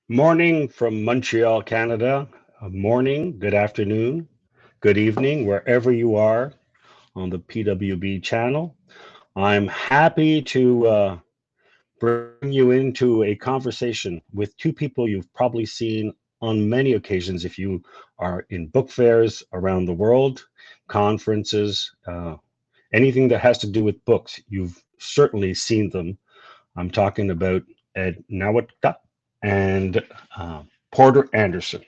Morning from Montreal, Canada. Morning, good afternoon, good evening, wherever you are on the PWB channel. I'm happy to bring you into a conversation with two people you've probably seen on many occasions if you are in book fairs around the world, conferences, anything that has to do with books. You've certainly seen them. I'm talking about Ed Nawotka and uh, Porter Anderson.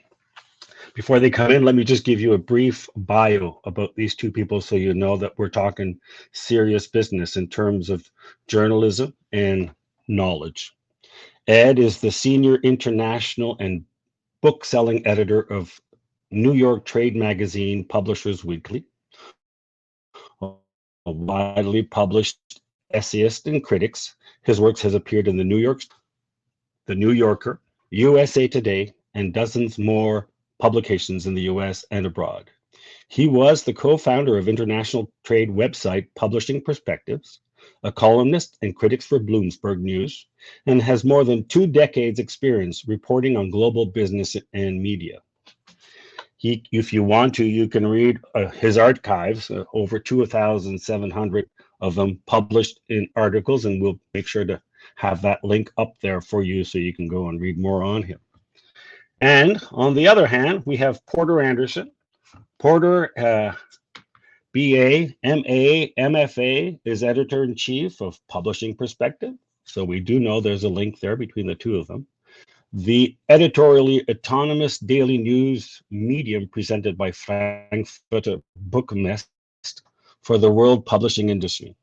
Before they come in, let me just give you a brief bio about these two people so you know that we're talking serious business in terms of journalism and knowledge. Ed is the senior international and book selling editor of New York Trade Magazine Publishers Weekly, a widely published essayist and critics. His works has appeared in the New Yorker, USA Today, and dozens more publications in the US and abroad. He was the co-founder of international trade website Publishing Perspectives, a columnist and critic for Bloomberg News, and has more than 2 decades experience reporting on global business and media. If you want to, you can read his archives, over 2,700 of them published in articles, and we'll make sure to have that link up there for you so you can go and read more on him. And on the other hand, we have Porter Anderson. Porter, BA, MA, MFA, is editor in chief of Publishing Perspective. So we do know there's a link there between the two of them. The editorially autonomous daily news medium presented by Frankfurter Bookmast for the world publishing industry.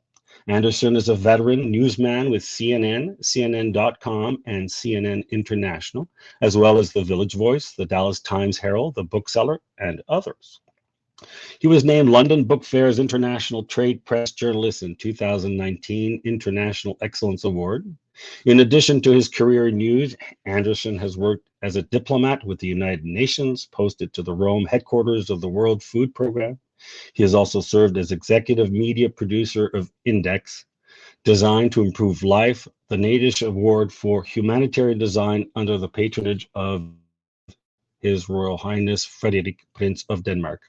Anderson is a veteran newsman with CNN, CNN.com, and CNN International, as well as the Village Voice, the Dallas Times Herald, the Bookseller, and others. He was named London Book Fair's International Trade Press Journalist in 2019 International Excellence Award. In addition to his career in news, Anderson has worked as a diplomat with the United Nations, posted to the Rome headquarters of the World Food Program. He has also served as executive media producer of Index, Designed to Improve Life, the Nadish Award for Humanitarian Design under the patronage of His Royal Highness Frederick, Prince of Denmark.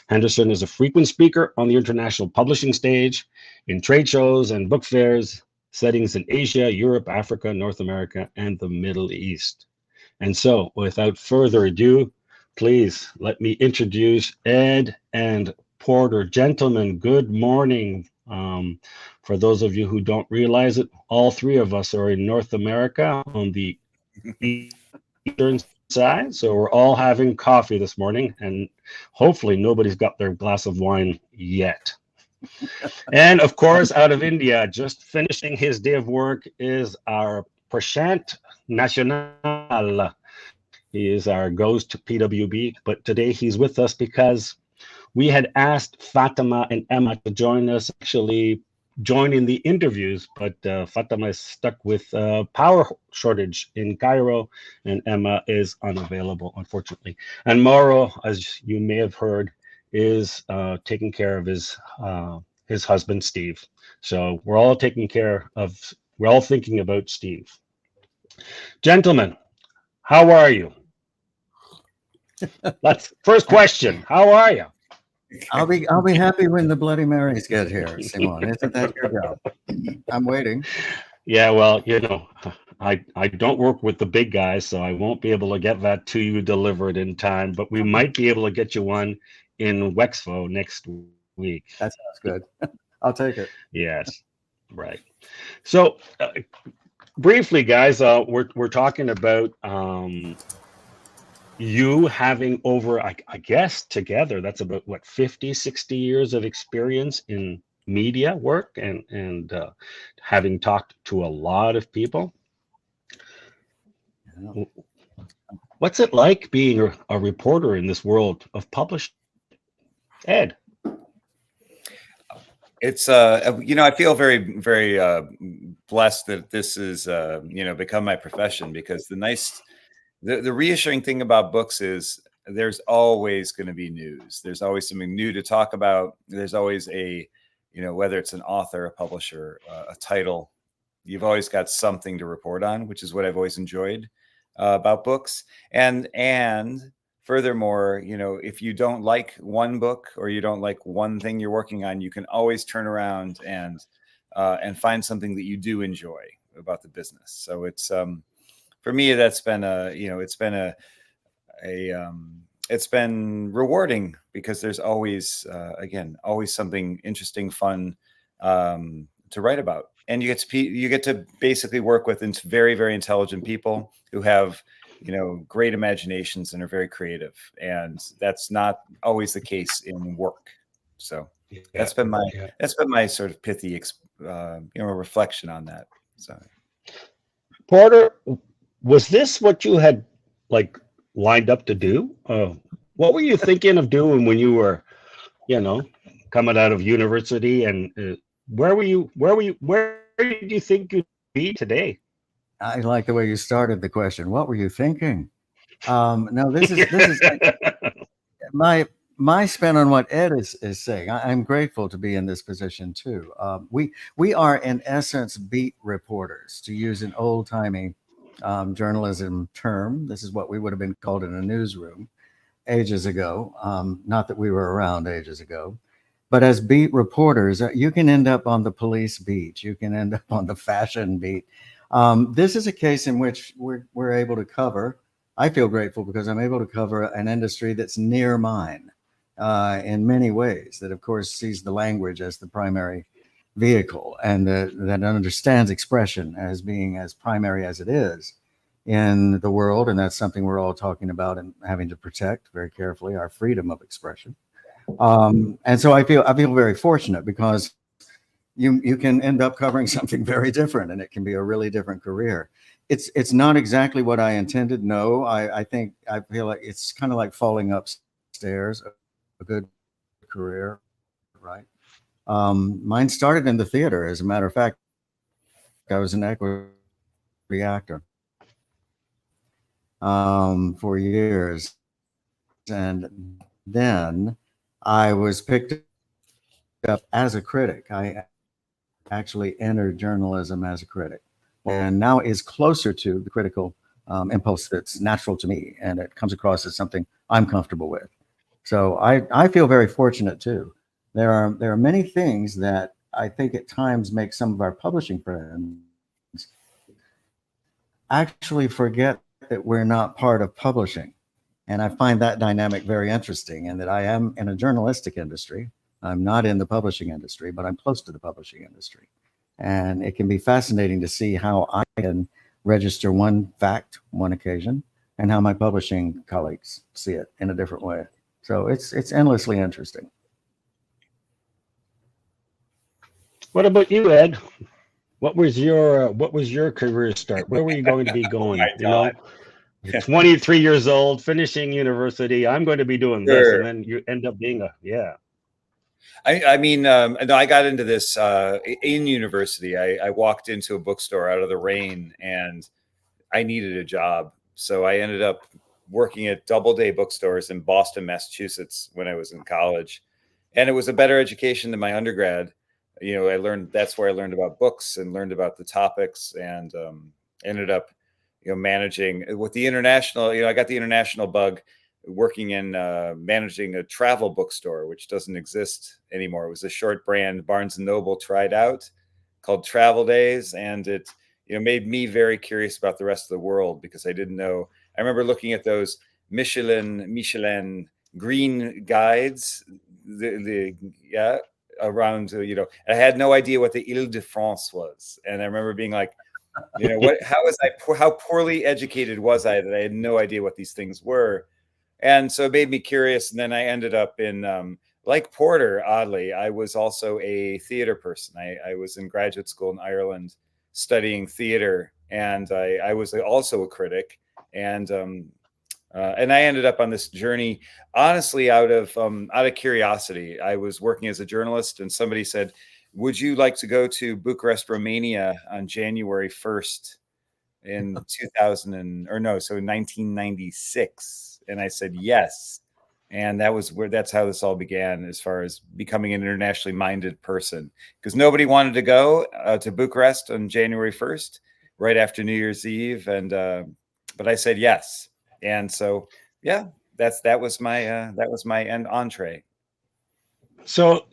Henderson is a frequent speaker on the international publishing stage, in trade shows and book fairs, settings in Asia, Europe, Africa, North America, and the Middle East. And so, without further ado, please let me introduce Ed and Porter. Gentlemen, good morning. For those of you who don't realize it, all three of us are in North America on the eastern side. So we're all having coffee this morning, and hopefully nobody's got their glass of wine yet. And of course, out of India, just finishing his day of work is our Prashant National. He is our ghost to PWB, but today he's with us because we had asked Fatima and Emma to join us, actually join in the interviews, but Fatima is stuck with power shortage in Cairo, and Emma is unavailable, unfortunately. And Mauro, as you may have heard, is taking care of his husband, Steve. So we're all we're all thinking about Steve. Gentlemen, how are you? First question. How are you? I'll be happy when the Bloody Marys get here, Simon. Isn't that your job? I'm waiting. Yeah, well, I don't work with the big guys, so I won't be able to get that to you delivered in time, but we might be able to get you one in Wexfo next week. That sounds good. I'll take it. Yes, right. So, briefly, guys, we're talking about you having over, I guess, together, that's about what, 50, 60 years of experience in media work and having talked to a lot of people. Yeah. What's it like being a reporter in this world of publishing? Ed. It's I feel very, very blessed that this is become my profession, because the reassuring thing about books is there's always going to be news. There's always something new to talk about. There's always whether it's an author, a publisher, a title, you've always got something to report on, which is what I've always enjoyed. about books. And furthermore, you know, if you don't like one book or you don't like one thing you're working on, you can always turn around and find something that you do enjoy about the business. So it's for me, that's been it's been rewarding because there's always always something interesting, fun to write about, and you get to basically work with very, very intelligent people who have, you know, great imaginations and are very creative, and that's not always the case in work. So Yeah. that's been my Yeah. sort of pithy reflection on that. So Porter, was this what you had like lined up to do? What were you thinking of doing when you were, you know, coming out of university? And where did you think you'd be today? I like the way you started the question. What were you thinking? No, this is my my spin on what Ed is saying. I'm grateful to be in this position too. We are in essence beat reporters, to use an old timey journalism term. This is what we would have been called in a newsroom ages ago. Not that we were around ages ago, but as beat reporters, you can end up on the police beat. You can end up on the fashion beat. This is a case in which we're able to cover. I feel grateful because I'm able to cover an industry that's near mine in many ways, that of course sees the language as the primary vehicle, and that understands expression as being as primary as it is in the world. And that's something we're all talking about and having to protect very carefully, our freedom of expression. And so I feel very fortunate because you can end up covering something very different, and it can be a really different career. It's not exactly what I intended. No, I feel like it's kind of like falling upstairs, a good career, right? Mine started in the theater. As a matter of fact, I was an equity actor for years, and then I was picked up as a critic. I actually entered journalism as a critic, and now is closer to the critical impulse that's natural to me, and it comes across as something I'm comfortable with. So I feel very fortunate too. There are many things that I think at times make some of our publishing friends actually forget that we're not part of publishing. And I find that dynamic very interesting, and that I am in a journalistic industry. I'm not in the publishing industry, but I'm close to the publishing industry. And it can be fascinating to see how I can register one fact, one occasion, and how my publishing colleagues see it in a different way. So it's endlessly interesting. What about you, Ed? What was your career start? Where were you going to be oh going? my You know, God. you're 23 years old, finishing university. I'm going to be doing this, and Sure. then you end up being yeah. I mean, no, I got into this in university. I walked into a bookstore out of the rain, and I needed a job. So I ended up working at Doubleday bookstores in Boston, Massachusetts when I was in college. And it was a better education than my undergrad. You know, that's where I learned about books and learned about the topics, and ended up, you know, managing with the international, you know, I got the international bug working in managing a travel bookstore, which doesn't exist anymore. It was a short brand Barnes and Noble tried out called Travel Days. And it, you know, made me very curious about the rest of the world because I didn't know. I remember looking at those Michelin green guides, yeah, around, you know, I had no idea what the Ile-de-France was. And I remember being like, you know, how poorly educated was I that I had no idea what these things were. And so it made me curious. And then I ended up in, like Porter, oddly, I was also a theater person. I was in graduate school in Ireland studying theater, and I was also a critic. And I ended up on this journey, honestly, out of curiosity. I was working as a journalist, and somebody said, "Would you like to go to Bucharest, Romania, on January 1st in 2000 or no, so 1996?" And I said yes, and that's how this all began, as far as becoming an internationally minded person, because nobody wanted to go to Bucharest on January 1st, right after New Year's Eve, and but I said yes. And so, yeah, that was my end entree. So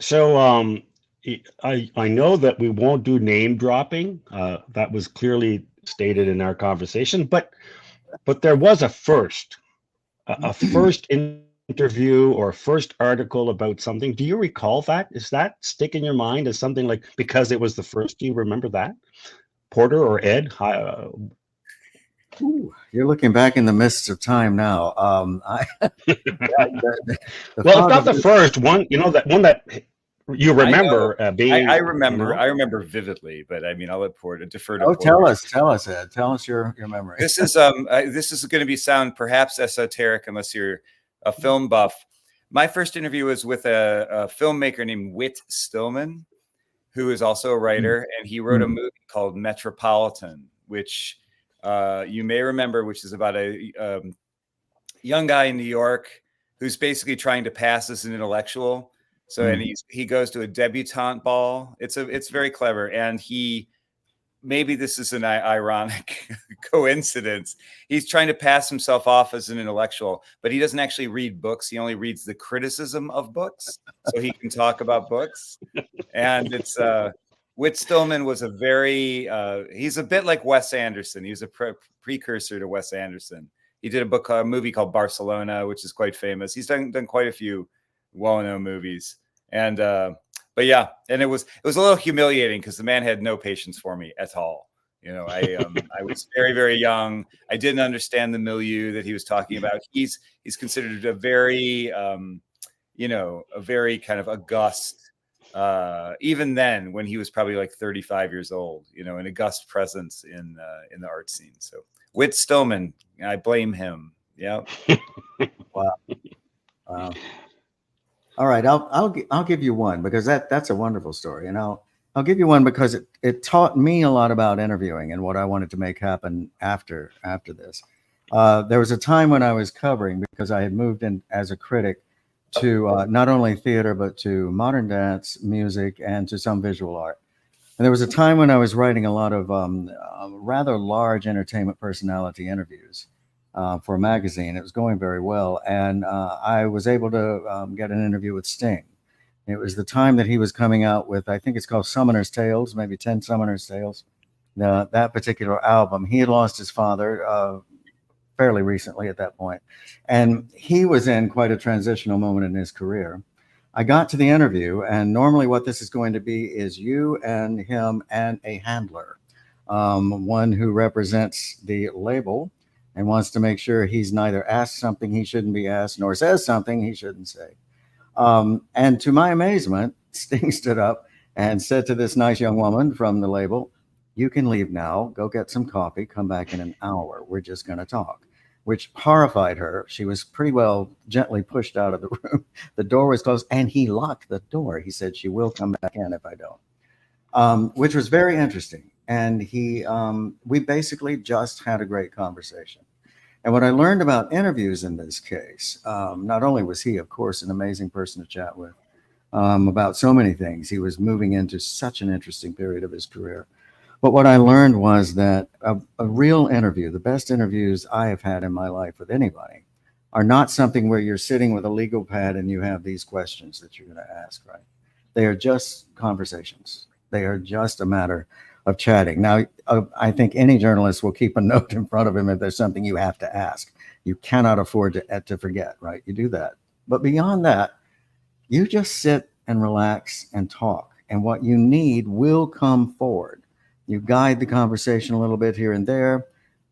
I know that we won't do name dropping. That was clearly stated in our conversation, but there was a first interview or a first article about something. Do you recall that? Is that stick in your mind as something like, because it was the first? Do you remember that, Porter or Ed? Ooh, you're looking back in the mists of time now. The Well, if fog not of the first one, that one that you I know. remember being, I remember. I remember vividly, but I mean, I'll let Porter defer to Oh, Porter. tell us, Ed. Tell us your memory. This is going to be sound perhaps esoteric unless you're a film buff. My first interview was with a filmmaker named Whit Stillman, who is also a writer, and he wrote a movie called Metropolitan, which you may remember, which is about a young guy in New York who's basically trying to pass as an intellectual. So, and he goes to a debutante ball. It's very clever, and maybe this is an ironic coincidence. He's trying to pass himself off as an intellectual, but he doesn't actually read books. He only reads the criticism of books, so he can talk about books. And it's Whit Stillman was he's a bit like Wes Anderson. He was a precursor to Wes Anderson. He did a movie called Barcelona, which is quite famous. He's done quite a few well-known movies. And but yeah, and it was a little humiliating because the man had no patience for me at all. I was very, very young. I didn't understand the milieu that he was talking about. He's considered a very a very kind of august, even then when he was probably like 35 years old, an august presence in the art scene. So Whit Stillman, I blame him. Yeah. Wow. Wow. All right, I'll give you one because that's a wonderful story, and I'll give you one because it taught me a lot about interviewing and what I wanted to make happen after this. There was a time when I was covering, because I had moved in as a critic to not only theater but to modern dance, music, and to some visual art. And there was a time when I was writing a lot of rather large entertainment personality interviews for a magazine. It was going very well. And I was able to get an interview with Sting. It was the time that he was coming out with, I think it's called Summoner's Tales, maybe 10 Summoner's Tales, that particular album. He had lost his father fairly recently at that point. And he was in quite a transitional moment in his career. I got to the interview, and normally what this is going to be is you and him and a handler, one who represents the label and wants to make sure he's neither asked something he shouldn't be asked nor says something he shouldn't say. And to my amazement, Sting stood up and said to this nice young woman from the label, "You can leave now, go get some coffee, come back in an hour. We're just going to talk," which horrified her. She was pretty well gently pushed out of the room. The door was closed, and he locked the door. He said, "She will come back in if I don't," which was very interesting. And we basically just had a great conversation. And what I learned about interviews in this case, not only was he, of course, an amazing person to chat with about so many things, he was moving into such an interesting period of his career. But what I learned was that a real interview, the best interviews I have had in my life with anybody, are not something where you're sitting with a legal pad and you have these questions that you're going to ask, right? They are just conversations. They are just a matter of chatting. Now, I think any journalist will keep a note in front of him if there's something you have to ask. You cannot afford to forget, right? You do that. But beyond that, you just sit and relax and talk. And what you need will come forward. You guide the conversation a little bit here and there.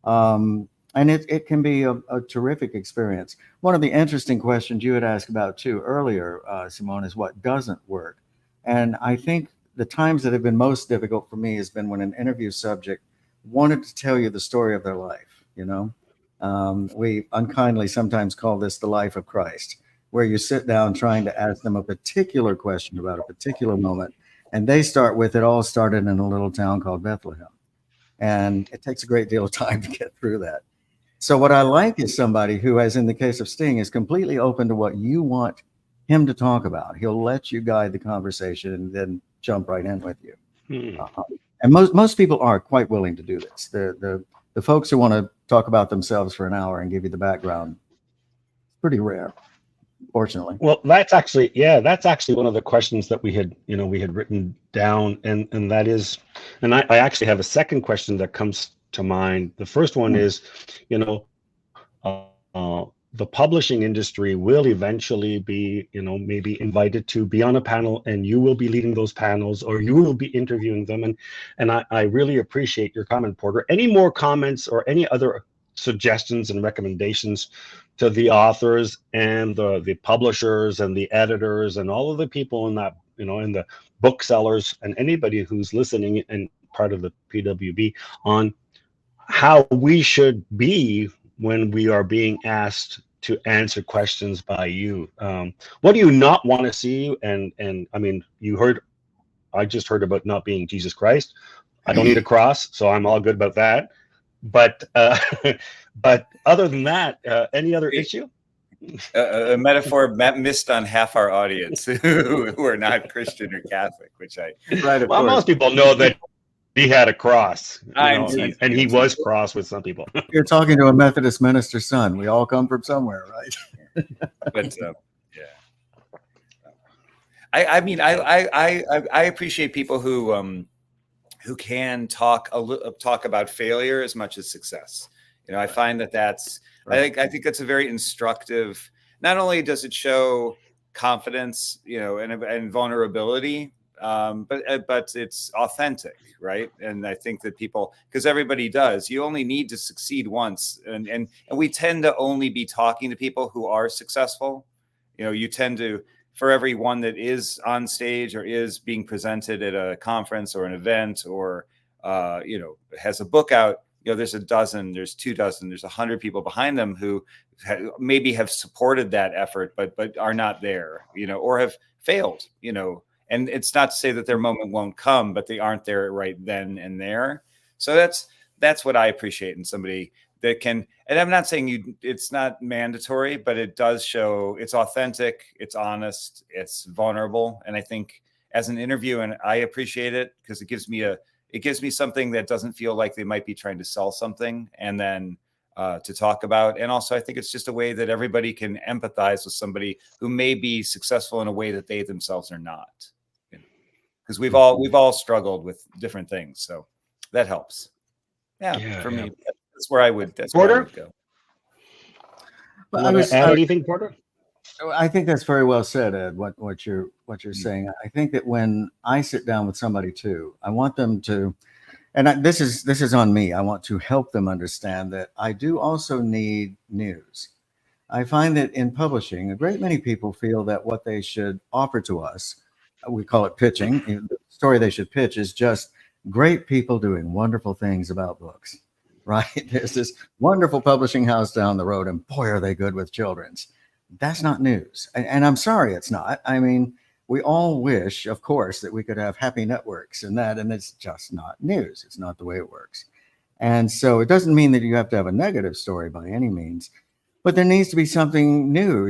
And it can be a terrific experience. One of the interesting questions you had asked about too earlier, Simone, is what doesn't work. And I think the times that have been most difficult for me has been when an interview subject wanted to tell you the story of their life. We unkindly sometimes call this the life of Christ, where you sit down trying to ask them a particular question about a particular moment, and they start with, "It all started in a little town called Bethlehem." And it takes a great deal of time to get through that. So what I like is somebody who, as in the case of Sting, is completely open to what you want him to talk about. He'll let you guide the conversation and then jump right in with you. And most people are quite willing to do this. The folks who want to talk about themselves for an hour and give you the background. It's pretty rare, fortunately. Well, that's actually one of the questions that we had written down, and that is, and I actually have a second question that comes to mind. The first one is, you know, the publishing industry will eventually be, maybe invited to be on a panel, and you will be leading those panels, or you will be interviewing them. And I really appreciate your comment, Porter. Any more comments or any other suggestions and recommendations to the authors and the publishers and the editors and all of the people in that, in the booksellers and anybody who's listening and part of the PWB on how we should be when we are being asked to answer questions by you? What do you not want to see? And I mean, I just heard about not being Jesus Christ. I don't need a cross, so I'm all good about that. But but other than that, any other issue? A metaphor missed on half our audience who are not Christian or Catholic, which well, most people know that he had a cross, and he was cross with some people. You're talking to a Methodist minister's son. We all come from somewhere, right? But yeah, I mean, I appreciate people who can talk about failure as much as success. I find that's right. I think that's a very instructive. Not only does it show confidence, and vulnerability, but it's authentic, right? And I think that people, because everybody does, you only need to succeed once, and we tend to only be talking to people who are successful. You tend to, for every one that is on stage or is being presented at a conference or an event or has a book out, there's a dozen, there's 2 dozen, there's 100 people behind them who maybe have supported that effort, but are not there, or have failed, And it's not to say that their moment won't come, but they aren't there right then and there. So that's what I appreciate in somebody that can. And I'm not saying it's not mandatory, but it does show it's authentic, it's honest, it's vulnerable. And I think as an interview, and I appreciate it because it gives me something that doesn't feel like they might be trying to sell something and then to talk about. And also, I think it's just a way that everybody can empathize with somebody who may be successful in a way that they themselves are not. Because we've all struggled with different things, so that helps. Yeah, for me, that's where I would. That's Porter? where I would go. Well, add anything, Porter? I think that's very well said, Ed. What you're saying. I think that when I sit down with somebody too, I want them to, and this is on me. I want to help them understand that I do also need news. I find that in publishing, a great many people feel that what they should offer to us, we call it pitching. The story they should pitch is just great people doing wonderful things about books, right? There's this wonderful publishing house down the road, and boy, are they good with children's. That's not news. And I'm sorry it's not. I mean, we all wish, of course, that we could have happy networks and it's just not news. It's not the way it works. And so it doesn't mean that you have to have a negative story by any means, but there needs to be something new.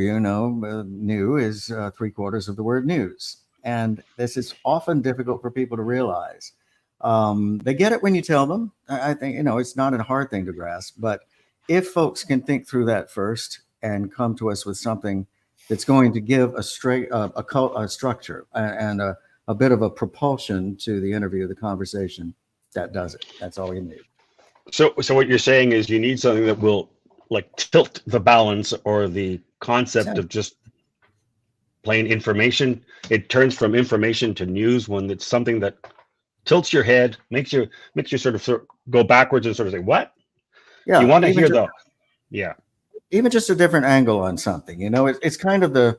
New is 3/4 of the word news. And this is often difficult for people to realize. They get it when you tell them. I think, it's not a hard thing to grasp, but if folks can think through that first and come to us with something that's going to give a structure and a bit of a propulsion to the interview, the conversation, that does it. That's all you need. So what you're saying is you need something that will like tilt the balance or the concept of just plain information. It turns from information to news when it's something that tilts your head, makes you sort of go backwards and sort of say, what? Yeah. You want to hear even just a different angle on something, it's kind of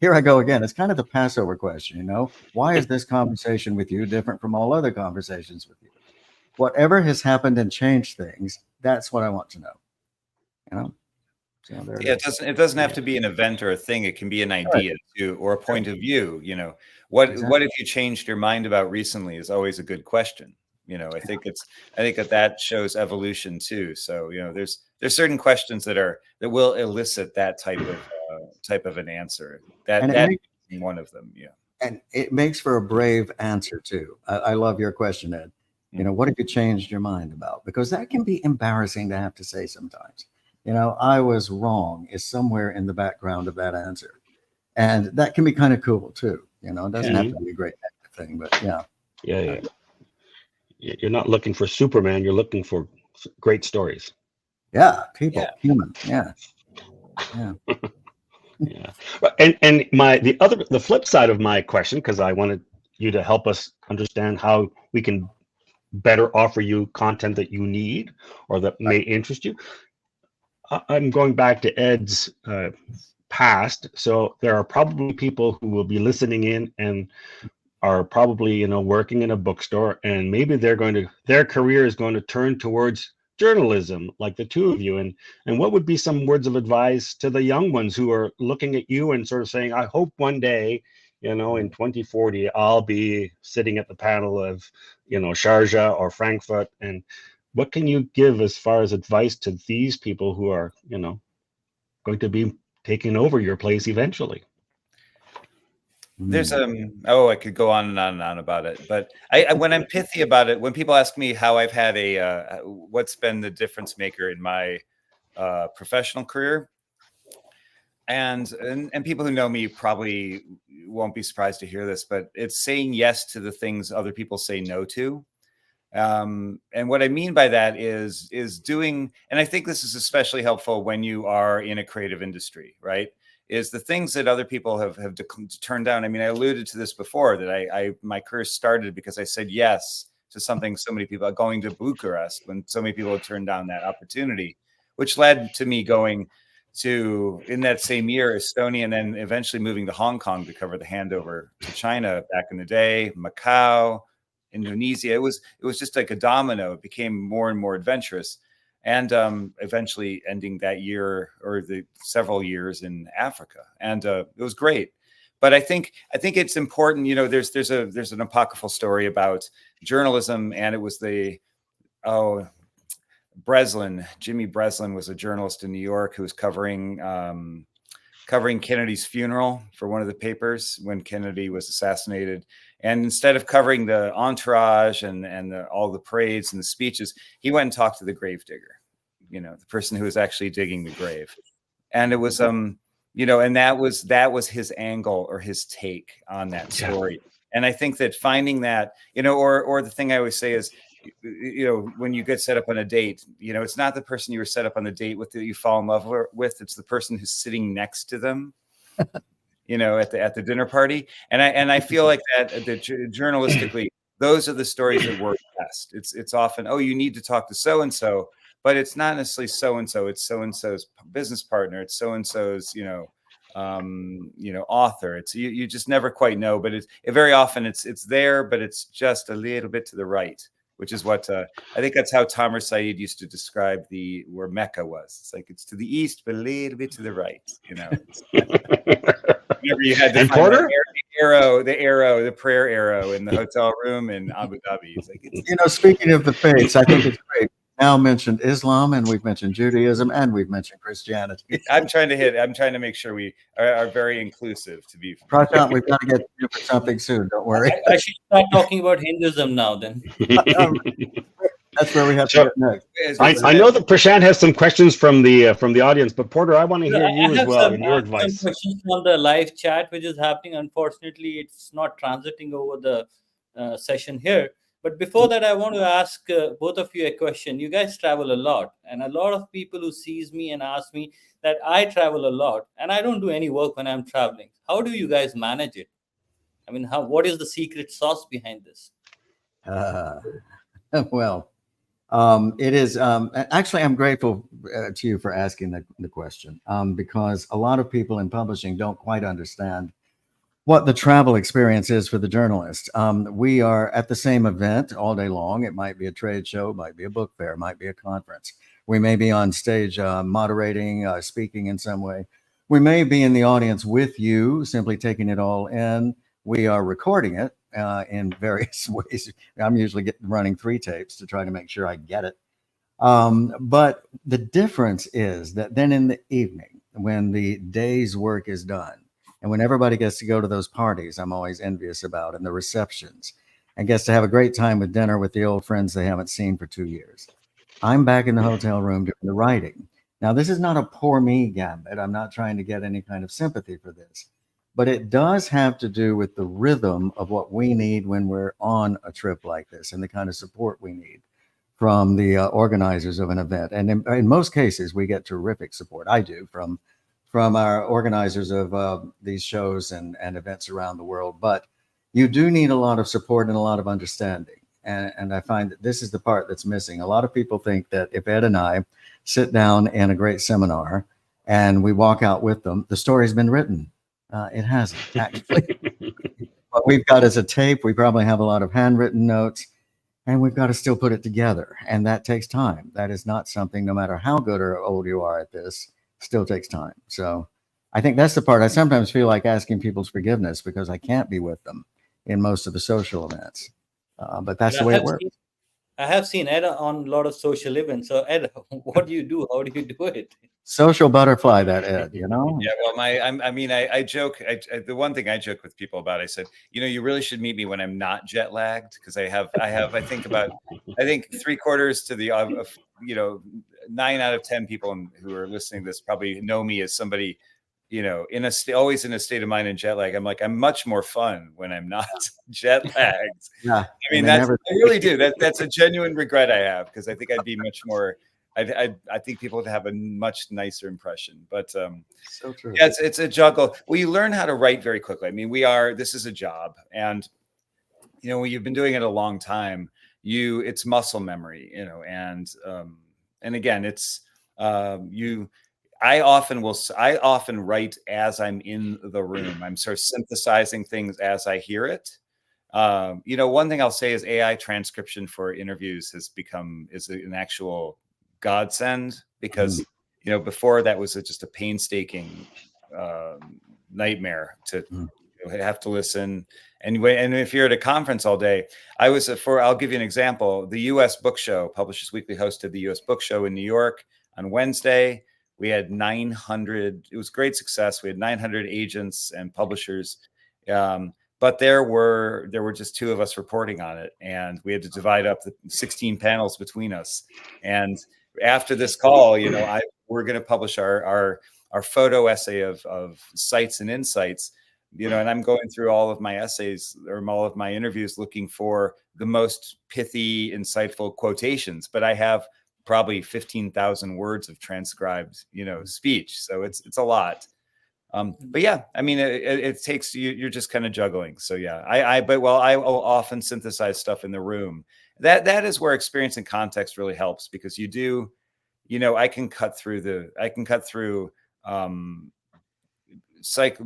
here I go again. It's kind of the Passover question, why is this conversation with you different from all other conversations with you? Whatever has happened and changed things, that's what I want to know, So it doesn't have to be an event or a thing. It can be an idea too, or a point of view. What if you changed your mind about recently is always a good question. I think that shows evolution too. So there's certain questions that will elicit that type of an answer. That one of them. Yeah. And it makes for a brave answer too. I love your question, Ed. You know, what have you changed your mind about? Because that can be embarrassing to have to say sometimes. You know, I was wrong is somewhere in the background of that answer. And that can be kind of cool too. You know, it doesn't have to be a great negative thing, but yeah. Yeah. You're not looking for Superman. You're looking for great stories. Yeah. People, human. Yeah. Yeah. Yeah. And the flip side of my question, because I wanted you to help us understand how we can better offer you content that you need or that may interest you. I'm going back to Ed's past. So there are probably people who will be listening in and are probably, working in a bookstore, and maybe their career is going to turn towards journalism, like the two of you. And what would be some words of advice to the young ones who are looking at you and sort of saying, I hope one day, in 2040, I'll be sitting at the panel of, Sharjah or Frankfurt. And what can you give as far as advice to these people who are, going to be taking over your place eventually? There's I could go on and on and on about it, but I when I'm pithy about it, when people ask me how I've had what's been the difference maker in my professional career, and people who know me probably won't be surprised to hear this, but it's saying yes to the things other people say no to. And what I mean by that is doing, and I think this is especially helpful when you are in a creative industry, right? Is the things that other people have turned down. I mean, I alluded to this before, that my career started because I said yes to something so many people, going to Bucharest when so many people had turned down that opportunity, which led to me going to, in that same year, Estonia, and then eventually moving to Hong Kong to cover the handover to China back in the day, Macau, Indonesia. It was just like a domino. It became more and more adventurous, and eventually ending that year or the several years in Africa, and it was great. But I think it's important. There's an apocryphal story about journalism, and it was Jimmy Breslin was a journalist in New York who was covering Kennedy's funeral for one of the papers when Kennedy was assassinated. And instead of covering the entourage and all the parades and the speeches, he went and talked to the gravedigger, the person who was actually digging the grave. And it was, and that was his angle or his take on that story. And I think that finding that, or the thing I always say is, when you get set up on a date, it's not the person you were set up on the date with that you fall in love with. It's the person who's sitting next to them, at the dinner party. And I feel like that journalistically, those are the stories that work best. It's often, you need to talk to so-and-so, but it's not necessarily so-and-so. It's so-and-so's business partner. It's so-and-so's, author. It's you just never quite know, but very often it's there, but it's just a little bit to the right, which is what I think that's how Tamer Said used to describe where Mecca was. It's like it's to the east, but a little bit to the right. Whenever you had to find Porter? the prayer arrow in the hotel room in Abu Dhabi. It's like speaking of the faiths, I think it's great. Now mentioned Islam, and we've mentioned Judaism, and we've mentioned Christianity. I'm trying to make sure we are very inclusive. To be Prashant, we've got to get you for something soon. Don't worry. I should start talking about Hinduism now. Then that's where we have to get next. I know that Prashant has some questions from the audience, but Porter, I want to hear you as well and your advice. Some questions from the live chat, which is happening. Unfortunately, it's not transiting over the session here. But before that, I want to ask both of you a question. You guys travel a lot, and a lot of people who sees me and ask me that I travel a lot, and I don't do any work when I'm traveling. How do you guys manage it? I mean, what is the secret sauce behind this? Well, it is actually, I'm grateful to you for asking the question because a lot of people in publishing don't quite understand what the travel experience is for the journalist. We are at the same event all day long. It might be a trade show, might be a book fair, might be a conference. We may be on stage moderating, speaking in some way. We may be in the audience with you, simply taking it all in. We are recording it in various ways. I'm usually running 3 tapes to try to make sure I get it. But the difference is that then in the evening, when the day's work is done, and when everybody gets to go to those parties I'm always envious about, and the receptions, and gets to have a great time with dinner with the old friends they haven't seen for 2 years. I'm back in the hotel room doing the writing. Now, this is not a poor me gambit. I'm not trying to get any kind of sympathy for this, but it does have to do with the rhythm of what we need when we're on a trip like this and the kind of support we need from the organizers of an event. And in most cases, we get terrific support. I do from our organizers of these shows and events around the world. But you do need a lot of support and a lot of understanding. And I find that this is the part that's missing. A lot of people think that if Ed and I sit down in a great seminar and we walk out with them, the story's been written. It hasn't, actually. What we've got is a tape. We probably have a lot of handwritten notes, and we've got to still put it together. And that takes time. That is not something, no matter how good or old you are at this, still takes time. So I think that's the part I sometimes feel like asking people's forgiveness because I can't be with them in most of the social events. But that's the way it works. I have seen Ed on a lot of social events. So Ed, what do you do? How do you do it? Social butterfly, that Ed, you know? Yeah, well, I joke. The one thing I joke with people about, I said, you really should meet me when I'm not jet lagged, because I think 3/4 to the 9 out of 10 people who are listening to this probably know me as somebody, always in a state of mind and jet lag. I'm like, I'm much more fun when I'm not jet lagged. Yeah, I mean, I really do. That's a genuine regret I have, because I think I'd be much more. I think people would have a much nicer impression, but so true. Yeah, it's a juggle. Well, you learn how to write very quickly. I mean, this is a job, and when you've been doing it a long time, it's muscle memory, and again, it's I often write as I'm in the room. I'm sort of synthesizing things as I hear it. One thing I'll say is AI transcription for interviews is an actual godsend, because before that was just a painstaking nightmare to have to listen, and if you're at a conference all day. I'll give you an example. The U.S. Book Show, Publishers Weekly hosted the U.S. Book Show in New York on Wednesday. We had 900. It was great success. We had 900 agents and publishers. But there were just two of us reporting on it, and we had to divide up the 16 panels between us. And after this call, we're going to publish our photo essay of sights and insights, and I'm going through all of my essays or all of my interviews looking for the most pithy, insightful quotations. But I have probably 15,000 words of transcribed, speech. So it's a lot. But yeah, I mean, it takes you're just kind of juggling. So yeah, I will often synthesize stuff in the room. That is where experience and context really helps, because I can cut through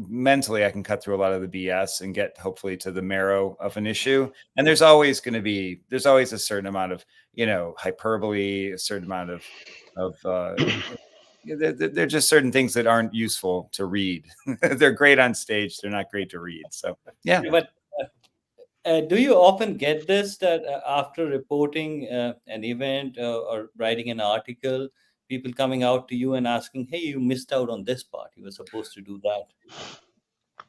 mentally, I can cut through a lot of the BS and get hopefully to the marrow of an issue. And there's always a certain amount of, hyperbole, a certain amount of they're just certain things that aren't useful to read. They're great on stage. They're not great to read. So, yeah. But do you often get this, that after reporting an event or writing an article, people coming out to you and asking, hey, you missed out on this part. You were supposed to do that.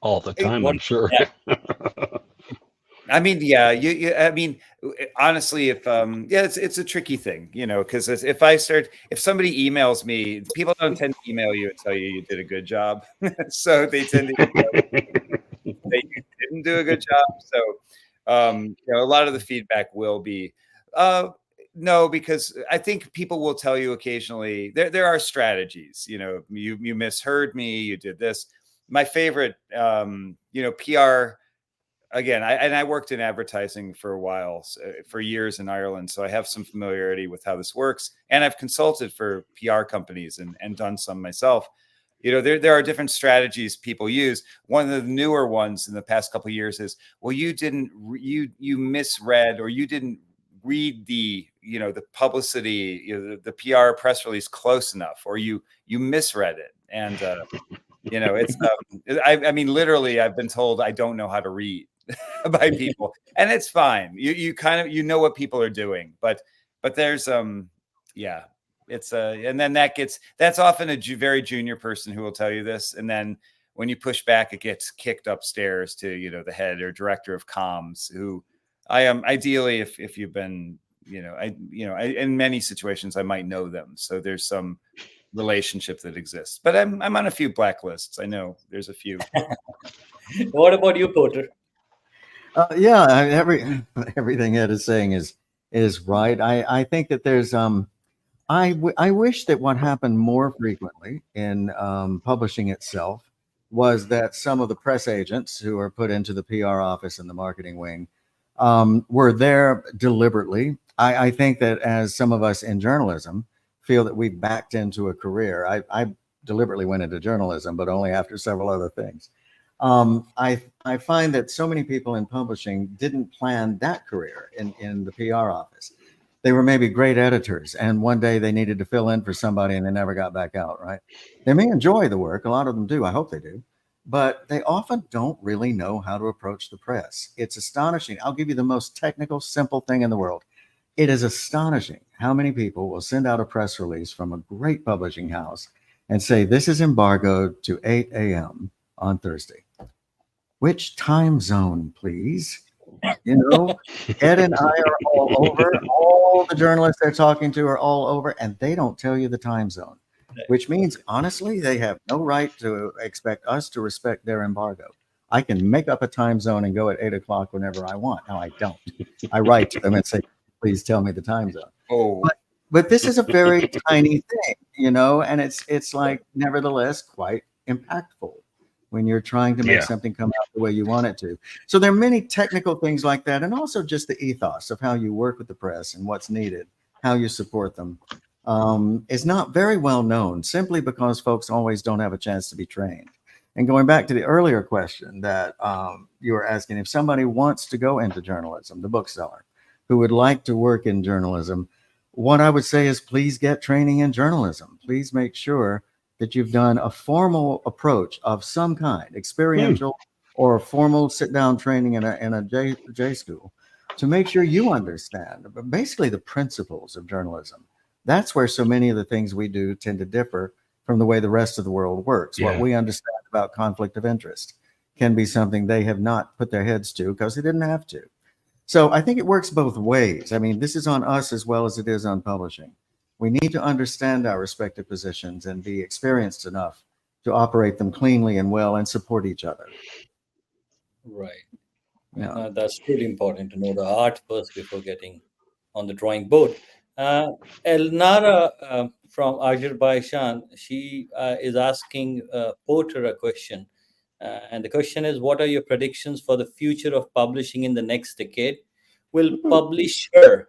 All the time, I'm sure. Yeah. I mean, yeah, I mean, honestly, it's a tricky thing, because if somebody emails me, people don't tend to email you and tell you did a good job. So they tend to that you didn't do a good job. So, a lot of the feedback will be, no, because I think people will tell you occasionally there are strategies, you misheard me, you did this. My favorite, PR. Again, I worked in advertising for a while, for years in Ireland, so I have some familiarity with how this works, and I've consulted for PR companies and done some myself. There are different strategies people use. One of the newer ones in the past couple of years is, well, you misread, or you didn't read the publicity, the PR press release close enough, or you misread it, and it's I mean, literally, I've been told I don't know how to read by people, and it's fine. You kind of what people are doing, but there's yeah, it's and then that's often a very junior person who will tell you this, and then when you push back, it gets kicked upstairs to the head or director of comms, who I am ideally, if you've been, in many situations I might know them, so there's some relationship that exists. But I'm on a few blacklists. I know there's a few. What about you, Porter? Yeah, everything Ed is saying is right. I think that there's I wish that what happened more frequently in publishing itself was that some of the press agents who are put into the PR office and the marketing wing were there deliberately. I think that as some of us in journalism feel that we've backed into a career, I deliberately went into journalism, but only after several other things. I find that so many people in publishing didn't plan that career in the PR office. They were maybe great editors, and one day they needed to fill in for somebody and they never got back out, right? They may enjoy the work, a lot of them do, I hope they do, but they often don't really know how to approach the press. It's astonishing. I'll give you the most technical, simple thing in the world. It is astonishing how many people will send out a press release from a great publishing house and say, this is embargoed to 8 a.m. on Thursday. Which time zone, please? Ed and I are all over. All the journalists they're talking to are all over, and they don't tell you the time zone, which means, honestly, they have no right to expect us to respect their embargo. I can make up a time zone and go at 8 o'clock whenever I want. Now, I don't. I write to them and say, please tell me the time zone. Oh, But this is a very tiny thing, and it's like, nevertheless, quite impactful when you're trying to make something come out the way you want it to. So there are many technical things like that, and also just the ethos of how you work with the press and what's needed, how you support them, is not very well known simply because folks always don't have a chance to be trained. And going back to the earlier question that you were asking, if somebody wants to go into journalism, the bookseller who would like to work in journalism, what I would say is please get training in journalism. Please make sure that you've done a formal approach of some kind, experiential or formal sit-down training in a J school, to make sure you understand basically the principles of journalism. That's where so many of the things we do tend to differ from the way the rest of the world works. What we understand about conflict of interest can be something they have not put their heads to because they didn't have to. So I think it works both ways. I mean, this is on us as well as it is on publishing. We need to understand our respective positions and be experienced enough to operate them cleanly and well and support each other. Right. Yeah. That's really important to know the art first before getting on the drawing board. Elnara from Azerbaijan, she is asking Porter a question. And the question is, what are your predictions for the future of publishing in the next decade? Will publisher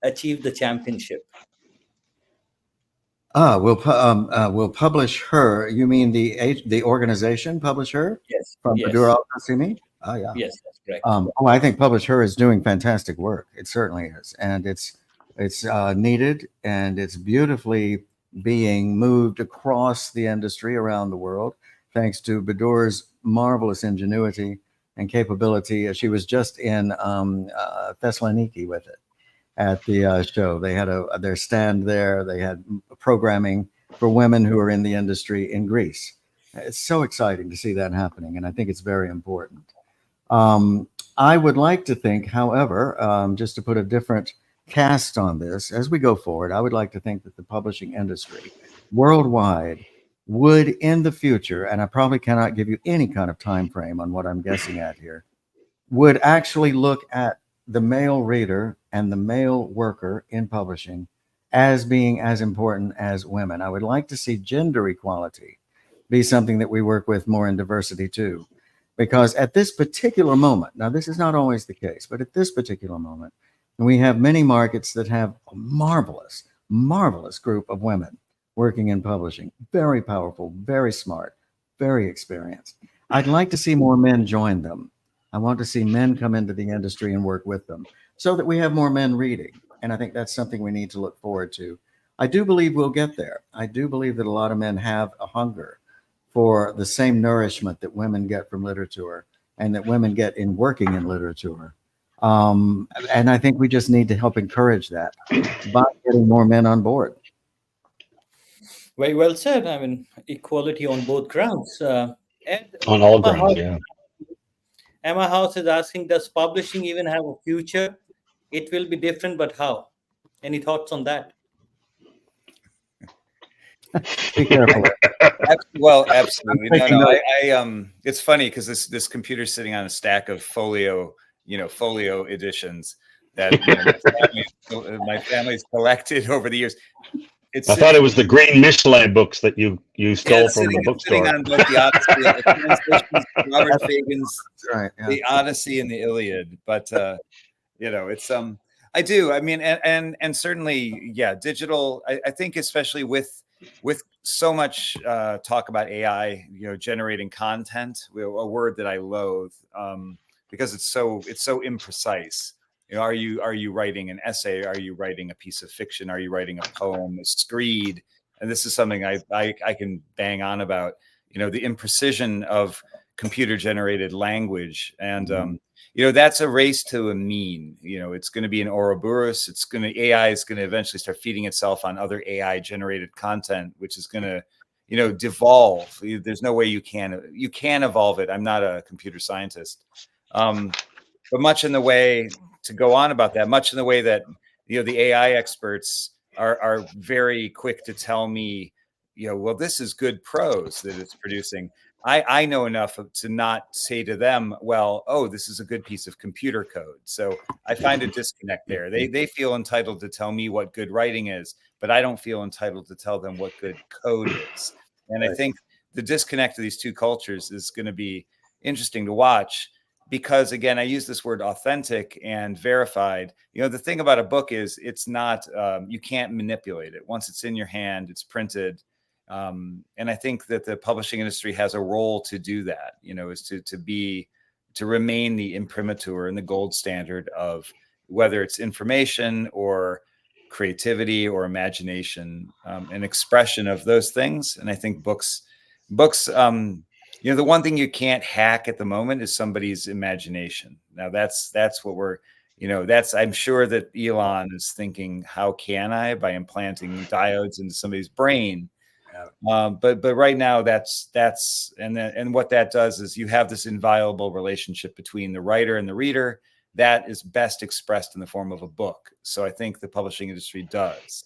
achieve the championship? We'll publish her. You mean the organization Publish Her? Yes. From Yes. Padura Al-Qasimi? Oh, yeah. Yes, that's correct. I think Publish Her is doing fantastic work. It certainly is. And it's needed, and it's beautifully being moved across the industry around the world, thanks to Badur's marvelous ingenuity and capability. She was just in Thessaloniki with it at the show. They had their stand there. They had programming for women who are in the industry in Greece. It's so exciting to see that happening, and I think it's very important. I would like to think, however, just to put a different cast on this, as we go forward, I would like to think that the publishing industry worldwide would, in the future, and I probably cannot give you any kind of time frame on what I'm guessing at here, would actually look at the male reader and the male worker in publishing as being as important as women. I would like to see gender equality be something that we work with more in diversity too. Because at this particular moment, now this is not always the case, but at this particular moment, we have many markets that have a marvelous, marvelous group of women working in publishing. Very powerful, very smart, very experienced. I'd like to see more men join them. I want to see men come into the industry and work with them so that we have more men reading. And I think that's something we need to look forward to. I do believe we'll get there. I do believe that a lot of men have a hunger for the same nourishment that women get from literature and that women get in working in literature. And I think we just need to help encourage that by getting more men on board. Very well said. I mean, equality on both grounds. Ed, On all grounds, yeah. Emma House is asking, does publishing even have a future? It will be different, but how? Any thoughts on that? Be careful. Well, absolutely. No, taking no. notes. It's funny because this computer's sitting on a stack of folio, folio editions that my family's collected over the years. I thought it was the green Michelin books that you stole from the it's sitting bookstore. on both the Odyssey, the translations, Robert Fagan's That's right. Yeah. the Odyssey and the Iliad. But it's I do. I mean, and certainly, yeah, digital. I think especially with so much talk about AI, generating content, a word that I loathe because it's so imprecise. Are you writing an essay? Are you writing a piece of fiction? Are you writing a poem, a screed? And this is something I can bang on about. The imprecision of computer generated language, and that's a race to a mean. It's going to be an Ouroboros. AI is going to eventually start feeding itself on other AI generated content, which is going to devolve. There's no way you can evolve it. I'm not a computer scientist, but much in the way, to go on about that, much in the way that the AI experts are very quick to tell me, well, this is good prose that it's producing. I know enough to not say to them, well, oh, this is a good piece of computer code. So I find a disconnect there. They feel entitled to tell me what good writing is, but I don't feel entitled to tell them what good code is. And I think the disconnect of these two cultures is going to be interesting to watch. Because again, I use this word authentic and verified. The thing about a book is it's not, you can't manipulate it. Once it's in your hand, it's printed. And I think that the publishing industry has a role to do that, is to remain the imprimatur and the gold standard of whether it's information or creativity or imagination, and expression of those things. And I think books, the one thing you can't hack at the moment is somebody's imagination. Now that's what we're, I'm sure that Elon is thinking, how can I, by implanting diodes into somebody's brain? But right now and what that does is you have this inviolable relationship between the writer and the reader that is best expressed in the form of a book. So I think the publishing industry does.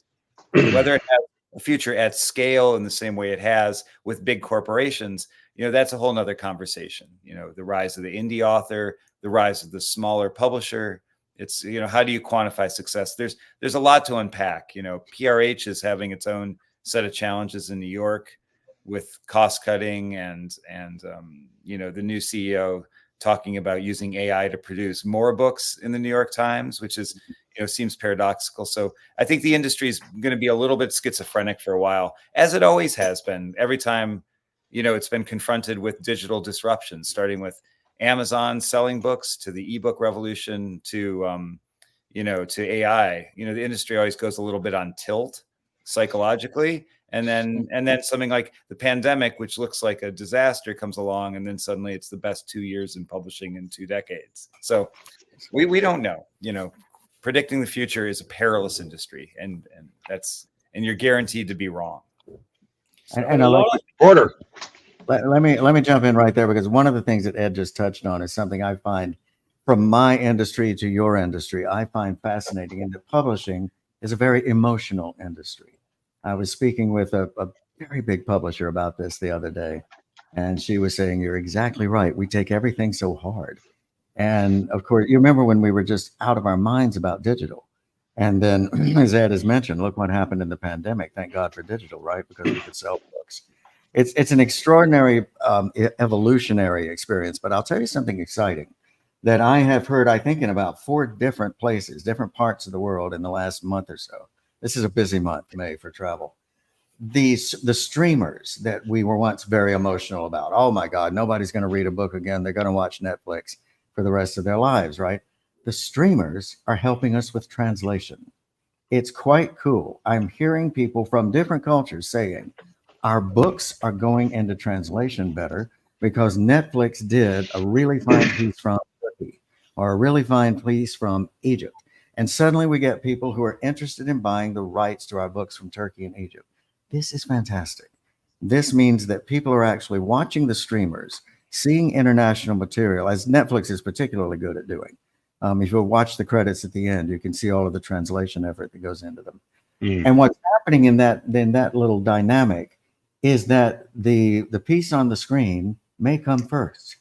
Whether it has a future at scale in the same way it has with big corporations, that's a whole nother conversation. The rise of the indie author, the rise of the smaller publisher. It's, how do you quantify success? There's a lot to unpack. PRH is having its own set of challenges in New York with cost cutting and the new CEO talking about using AI to produce more books in the New York Times, which is, seems paradoxical. So I think the industry is going to be a little bit schizophrenic for a while, as it always has been. Every time, it's been confronted with digital disruption, starting with Amazon selling books to the ebook revolution to AI. The industry always goes a little bit on tilt psychologically, and then something like the pandemic, which looks like a disaster, comes along, and then suddenly it's the best 2 years in publishing in 2 decades. So we don't know. Predicting the future is a perilous industry, and you're guaranteed to be wrong. And I like Order. let me jump in right there, because one of the things that Ed just touched on is something I find, from my industry to your industry, I find fascinating, in that publishing is a very emotional industry. I was speaking with a very big publisher about this the other day, and she was saying, you're exactly right. We take everything so hard. And of course, you remember when we were just out of our minds about digital. And then, as Ed has mentioned, look what happened in the pandemic. Thank God for digital, right? Because we could sell books. It's an extraordinary evolutionary experience. But I'll tell you something exciting that I have heard, I think, in about 4 different places, different parts of the world in the last month or so. This is a busy month, May, for travel. The streamers that we were once very emotional about. Oh my God, nobody's going to read a book again. They're going to watch Netflix for the rest of their lives, right? The streamers are helping us with translation. It's quite cool. I'm hearing people from different cultures saying our books are going into translation better because Netflix did a really fine piece from Turkey or a really fine piece from Egypt. And suddenly we get people who are interested in buying the rights to our books from Turkey and Egypt. This is fantastic. This means that people are actually watching the streamers, seeing international material, as Netflix is particularly good at doing. If you watch the credits at the end, you can see all of the translation effort that goes into them. And what's happening in that little dynamic is that the piece on the screen may come first.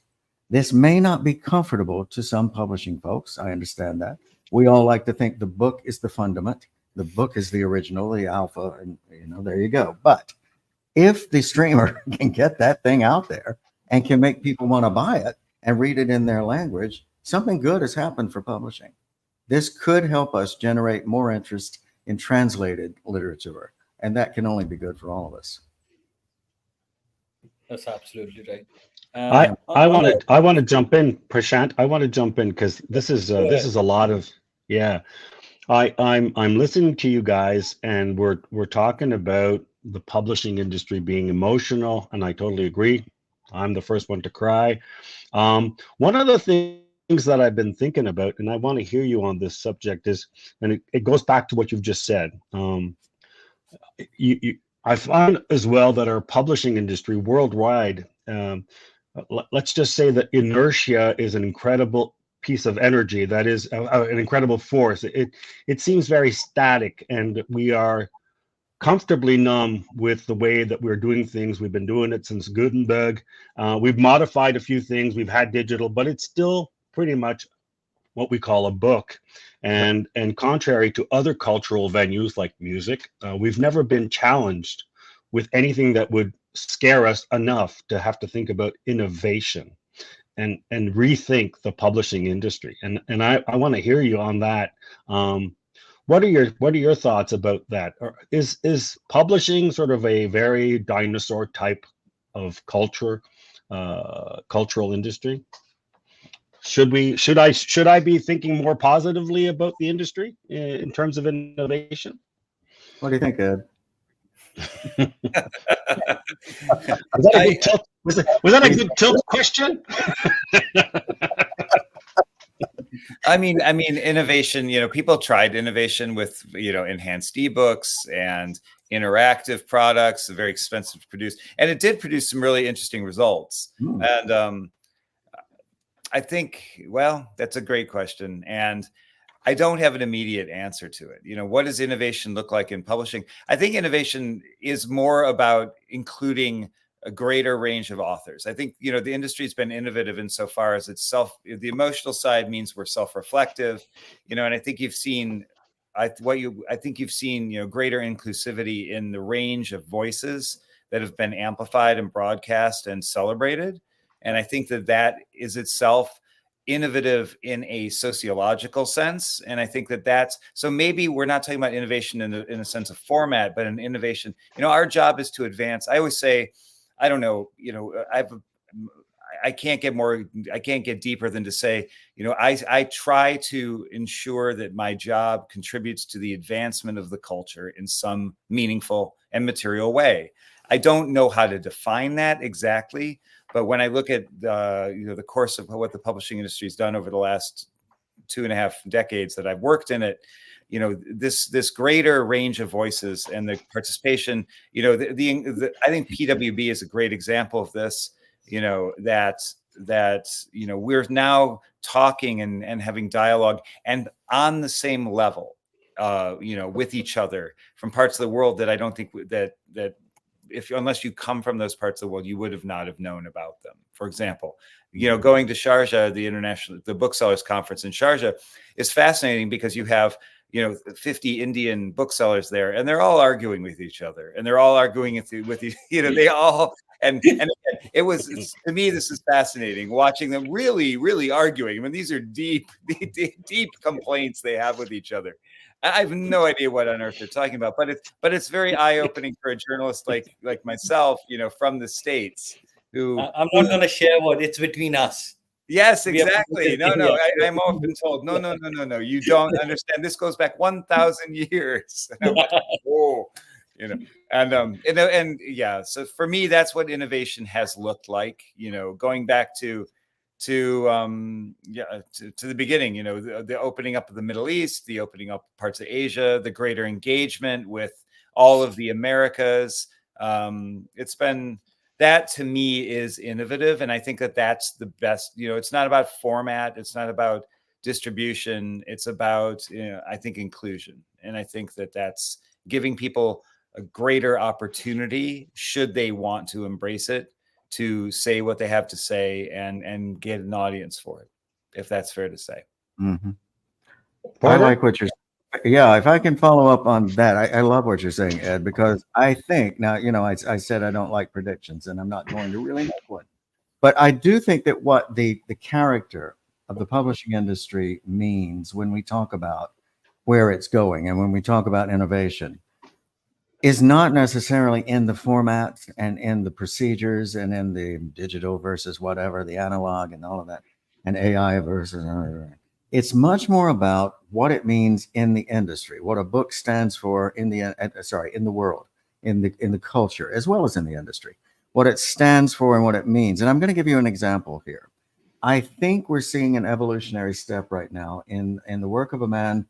This may not be comfortable to some publishing folks. I understand that. We all like to think the book is the fundament. The book is the original, the alpha, and there you go. But if the streamer can get that thing out there and can make people want to buy it and read it in their language, something good has happened for publishing. This could help us generate more interest in translated literature, and that can only be good for all of us. That's absolutely right. I want to jump in, Prashant. I want to jump in because this is a lot of I'm listening to you guys, and we're talking about the publishing industry being emotional, and I totally agree. I'm the first one to cry. One of the things that I've been thinking about, and I want to hear you on this subject, is, and it goes back to what you've just said. I find as well that our publishing industry worldwide, let's just say that inertia is an incredible piece of energy. That is an incredible force. It seems very static, and we are comfortably numb with the way that we're doing things. We've been doing it since Gutenberg. We've modified a few things. We've had digital, but it's still pretty much what we call a book. And contrary to other cultural venues like music, we've never been challenged with anything that would scare us enough to have to think about innovation and rethink the publishing industry. And I want to hear you on that. What are your thoughts about that? Or is publishing sort of a very dinosaur type of cultural industry? Should I be thinking more positively about the industry in terms of innovation? What do you think, Ed? Was that a good tilt? Was that a good tilt question? I mean, innovation, people tried innovation with, enhanced ebooks and interactive products, very expensive to produce. And it did produce some really interesting results. And I think, well, that's a great question. And I don't have an immediate answer to it. What does innovation look like in publishing? I think innovation is more about including a greater range of authors. I think, the industry's been innovative insofar as the emotional side means we're self-reflective, and I think you've seen, greater inclusivity in the range of voices that have been amplified and broadcast and celebrated. And I think that is itself innovative in a sociological sense. And I think that's, so maybe we're not talking about innovation in a sense of format, but an innovation, our job is to advance. I always say, I don't know, I can't get deeper than to say, I try to ensure that my job contributes to the advancement of the culture in some meaningful and material way. I don't know how to define that exactly, but when I look at the course of what the publishing industry has done over the last 2.5 decades that I've worked in it, this greater range of voices and the participation, I think PWB is a great example of this, that we're now talking and having dialogue and on the same level, with each other from parts of the world that I don't think that unless you come from those parts of the world, you would have not have known about them. For example, going to Sharjah, the booksellers conference in Sharjah is fascinating because you have, 50 Indian booksellers there, and they're all arguing with each other, and they're all arguing with they all, and it was, to me, this is fascinating watching them really, really arguing. I mean, these are deep complaints they have with each other. I have no idea what on earth they're talking about, but it's very eye-opening for a journalist like myself, from the States. I'm not going to share what it's between us. Yes, exactly. No, I'm often told, no, you don't understand. This goes back 1,000 years. And I'm like, whoa, and yeah. So for me, that's what innovation has looked like. Going back to the beginning, the opening up of the Middle East, the opening up parts of Asia, the greater engagement with all of the Americas. that to me is innovative. And I think that that's the best. It's not about format. It's not about distribution. It's about, I think, inclusion. And I think that that's giving people a greater opportunity, should they want to embrace it, to say what they have to say and get an audience for it, if that's fair to say. Mm-hmm. I Porter? like what you're Yeah, if I can follow up on that, I love what you're saying, Ed, because I think now, I said I don't like predictions, and I'm not going to really make one. But I do think that what the character of the publishing industry means when we talk about where it's going and when we talk about innovation is not necessarily in the formats and in the procedures and in the digital versus whatever, the analog and all of that, and AI versus. It's much more about what it means in the industry, what a book stands for in the world, in the culture, as well as in the industry, what it stands for and what it means. And I'm going to give you an example here. I think we're seeing an evolutionary step right now in the work of a man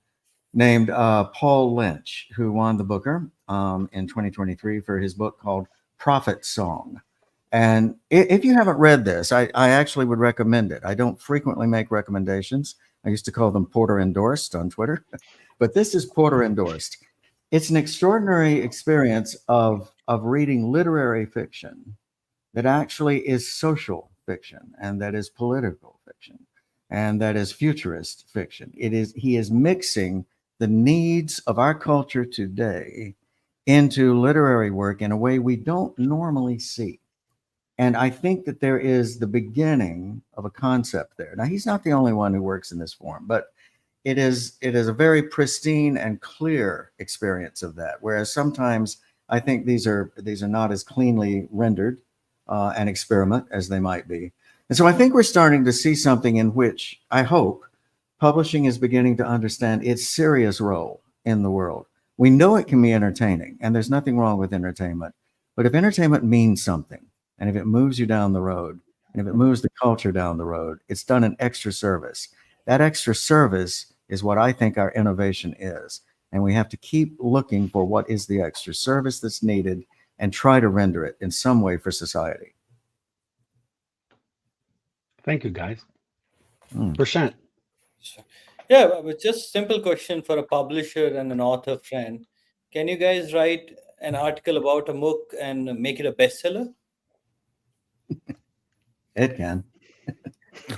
named Paul Lynch, who won the Booker in 2023 for his book called Prophet Song. And if you haven't read this, I actually would recommend it. I don't frequently make recommendations. I used to call them Porter endorsed on Twitter, but this is Porter endorsed. It's an extraordinary experience of reading literary fiction that actually is social fiction and that is political fiction and that is futurist fiction. He is mixing the needs of our culture today into literary work in a way we don't normally see. And I think that there is the beginning of a concept there. Now, he's not the only one who works in this form, but it is a very pristine and clear experience of that. Whereas sometimes I think these are not as cleanly rendered an experiment as they might be. And so I think we're starting to see something in which I hope publishing is beginning to understand its serious role in the world. We know it can be entertaining, and there's nothing wrong with entertainment. But if entertainment means something, and if it moves you down the road, and if it moves the culture down the road, it's done an extra service. That extra service is what I think our innovation is. And we have to keep looking for what is the extra service that's needed and try to render it in some way for society. Thank you, guys. Mm. Percent. Yeah, but just simple question for a publisher and an author friend. Can you guys write an article about a book and make it a bestseller? It can.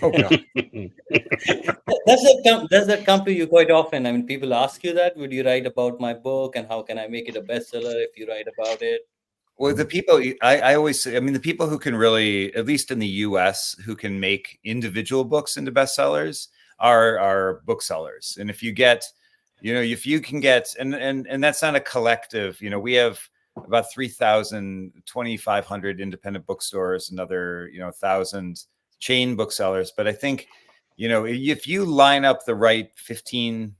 Oh, God. Does that come to you quite often? I mean, people ask you that. Would you write about my book, and how can I make it a bestseller if you write about it? Well, the people I always say, I mean, the people who can really, at least in the US, who can make individual books into bestsellers are booksellers. And if you get, if you can get, and that's not a collective, we have about 3,000, 2,500 independent bookstores, another, 1,000 chain booksellers. But I think, if you line up the right 15,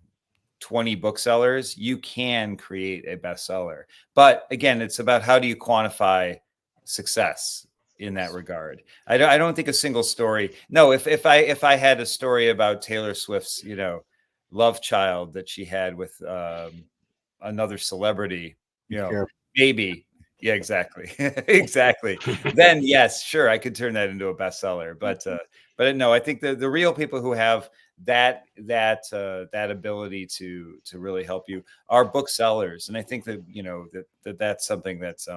20 booksellers, you can create a bestseller. But again, it's about how do you quantify success in that regard. I don't think a single story. No, if I had a story about Taylor Swift's, love child that she had with another celebrity, maybe. Yeah, exactly. Exactly. Then yes, sure, I could turn that into a bestseller. But no, I think the real people who have that ability to really help you are booksellers. And I think that that's something that's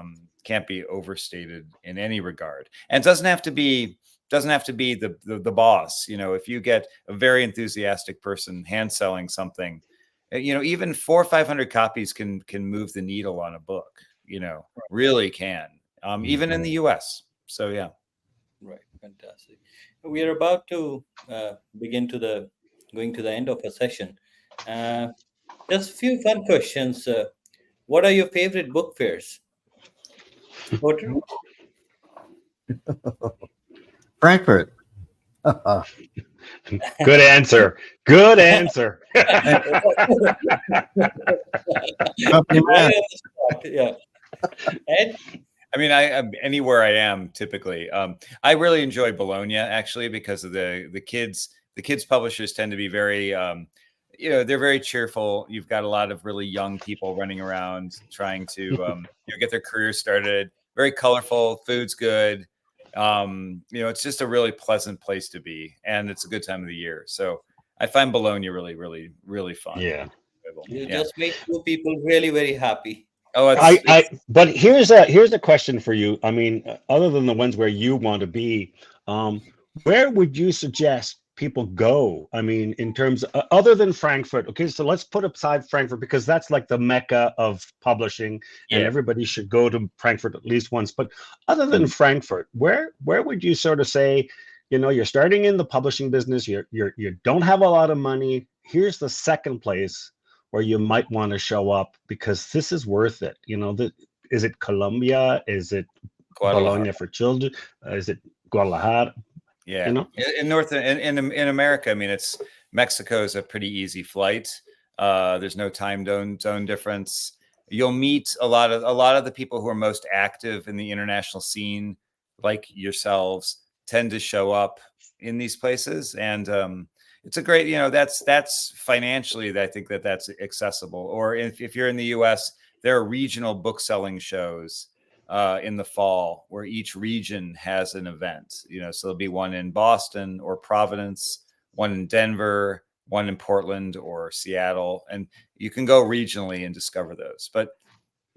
can't be overstated in any regard. And it doesn't have to be the boss. If you get a very enthusiastic person hand selling something, even 400 or 500 copies can move the needle on a book. Really can, even in the US. So yeah. Right. Fantastic. We are about to going to the end of a session. Just a few fun questions. What are your favorite book fairs? Porter? Good Frankfurt. answer. Good answer. Yeah. Ed? I mean, I'm anywhere I am typically. I really enjoy Bologna actually because of the kids. The kids publishers tend to be very, they're very cheerful. You've got a lot of really young people running around trying to get their career started. very colorful. Food's good. It's just a really pleasant place to be, and it's a good time of the year. So I find Bologna really, really, really fun. Yeah. You just made two people really very happy. Oh, But here's a question for you. I mean, other than the ones where you want to be, where would you suggest people go? I mean, in terms of, other than Frankfurt. Okay, so let's put aside Frankfurt because that's like the mecca of publishing, and everybody should go to Frankfurt at least once. But other than Frankfurt, where would you sort of say, you're starting in the publishing business, you don't have a lot of money. Here's the second place where you might want to show up because this is worth it. Is it Colombia? Is it Bologna for children? Is it Guadalajara? Yeah, in America, I mean, it's Mexico is a pretty easy flight. There's no time zone difference. You'll meet a lot of the people who are most active in the international scene, like yourselves, tend to show up in these places, and it's a great, that's financially, I think that's accessible. Or if you're in the US, there are regional book selling shows in the fall where each region has an event, so there'll be one in Boston or Providence, one in Denver, one in Portland or Seattle, and you can go regionally and discover those. But